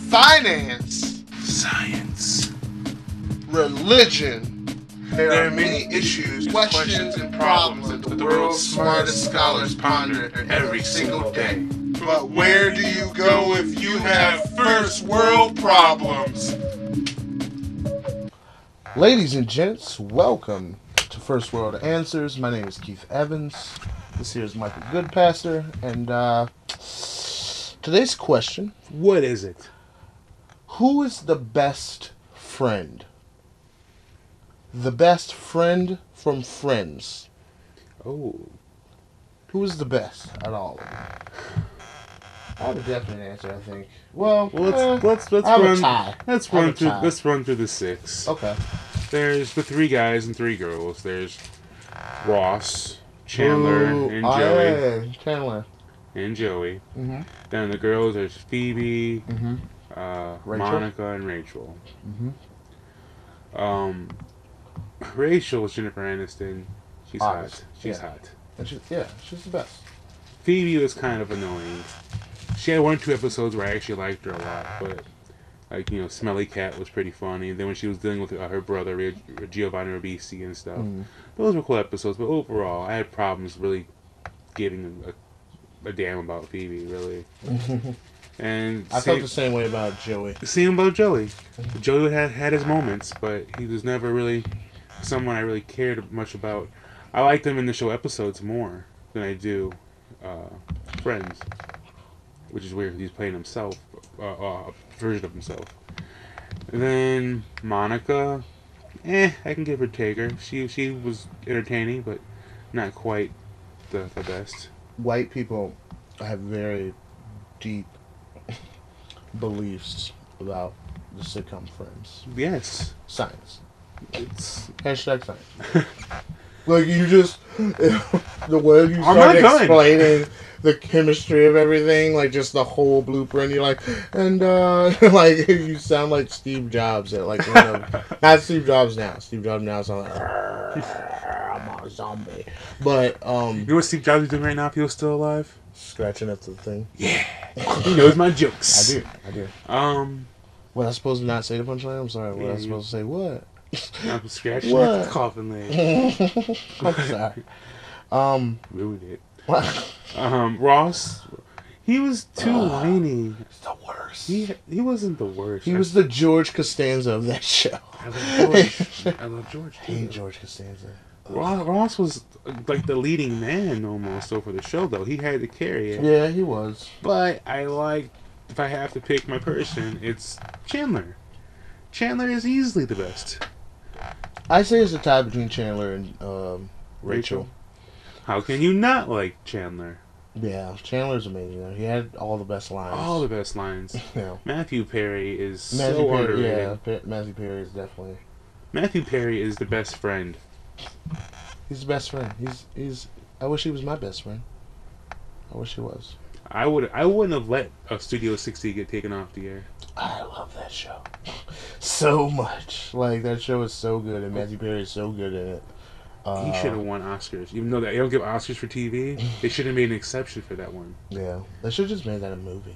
finance, science, religion. There are many issues, questions, and problems that the world's smartest scholars ponder every single day. But where do you go if you have first world problems? Ladies and gents, welcome to First World Answers. My name is Keith Evans. This here is Michael Goodpasser. And today's question: What is it? who is the best friend? The best friend from Friends. Oh. Who is the best at all of them? I have a definite answer, I think. Well, let's I have run. a tie. Let's I have run a through. tie. Let's run through the six. Okay. There's the three guys and three girls. There's Ross, Chandler, and Joey. Yeah, Chandler. And Joey. Mm-hmm. Then the girls, there's Phoebe, Mm-hmm. Rachel? Monica, and Rachel. Mm-hmm. Rachel is Jennifer Aniston. She's Obvious. hot. She's Yeah. hot. And she's the best. Phoebe was kind of annoying. She had 1 or 2 episodes where I actually liked her a lot, but Smelly Cat was pretty funny. And then when she was dealing with her brother Giovanni Ribisi and stuff, those were cool episodes. But overall, I had problems really giving a damn about Phoebe, really. And I felt the same way about Joey. Same about Joey. Joey had his moments, but he was never really someone I really cared much about. I liked him in the show episodes more than I do Friends, which is weird. He's playing himself, a version of himself. And then Monica, I can give her Taker. She was entertaining, but not quite the best. White people have very deep beliefs about the sitcom Friends. Yes, Science. it's. Hashtag science. Like, you just, the way you I'm start not done. explaining the chemistry of everything, like just the whole blueprint, you're like, and like, you sound like Steve Jobs at like, not Steve Jobs now. Steve Jobs now sounds like, I'm a zombie. But, You know what Steve Jobs is doing right now if he was still alive? scratching at the thing. Yeah. He knows my jokes. I do. What Was I supposed to not say the punchline? I'm sorry. Yeah, Was I supposed to say what? I'm scratching What? at the coffin leg. I'm sorry. Ruined it. What? Ross, he was too whiny. It's the worst. He wasn't the worst. He was the George Costanza of that show. I love George. I love George I too. hate George Costanza. Ross was like the leading man almost over the show, though. He had to carry it. Yeah, he was. But I like, if I have to pick my person, it's Chandler. Chandler is easily the best. I say it's a tie between Chandler and Rachel. How can you not like Chandler? Yeah, Chandler's amazing. Though. He had all the best lines. All the best lines. Yeah. Matthew Perry is Matthew so Perry, underrated. yeah, Matthew Perry is definitely. Matthew Perry is the best friend. He's the best friend. He's. I wish he was my best friend. I wish he was. I wouldn't have let a Studio 60 get taken off the air. I love that show so much. Like, that show is so good, and Matthew Perry is so good in it. He should have won Oscars. Even though they don't give Oscars for TV, they should have made an exception for that one. Yeah, they should have just made that a movie.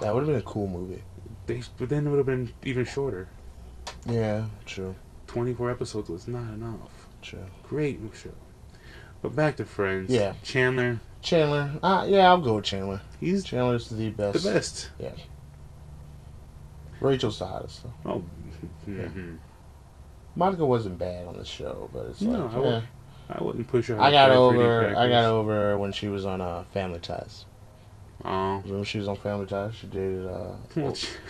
That would have been a cool movie. But then it would have been even shorter. Yeah, true. 24 episodes was not enough. True. Great show. But back to Friends. Yeah. Chandler. Chandler. Yeah, I'll go with Chandler. He's Chandler's the best. the best. Yeah. Rachel's the hottest, though. Oh. Yeah. Mm-hmm. Monica wasn't bad on the show, but it's No, like, I wouldn't push her. I got for any over crackers. her when she was on Family Ties. Oh. When she was on Family Ties, she dated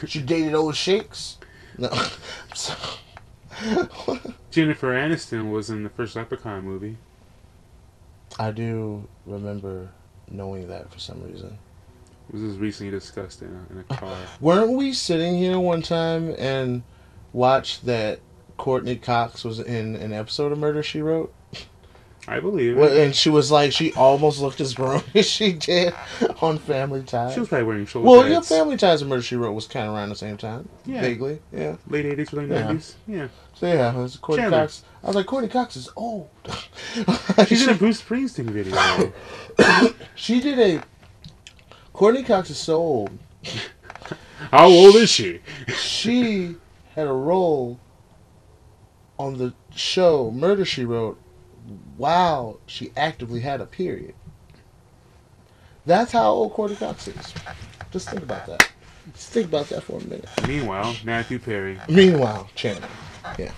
she dated old sheiks. No. So, Jennifer Aniston was in the first Leprechaun movie. I do remember knowing that for some reason. It was recently discussed in a car. Weren't we sitting here one time and watched that Courtney Cox was in an episode of Murder, She Wrote? I believe Well, it. and she was like, she almost looked as grown as she did on Family Ties. She was probably wearing shoulder Well, pads. yeah, Family Ties and Murder, She Wrote was kind of around the same time. Yeah. Vaguely, yeah. Late 80s, early Yeah. 90s. Yeah. So, yeah, it was Courtney Chandler. Cox. I was like, Courtney Cox is old. She's in a Bruce Springsteen video. She did a... Courtney Cox is so old. How old is she? She had a role on the show Murder, She Wrote while she actively had a period. That's how old Courtney Cox is. Just think about that. Just think about that for a minute. Meanwhile, Matthew Perry. Meanwhile, Channing. Yeah.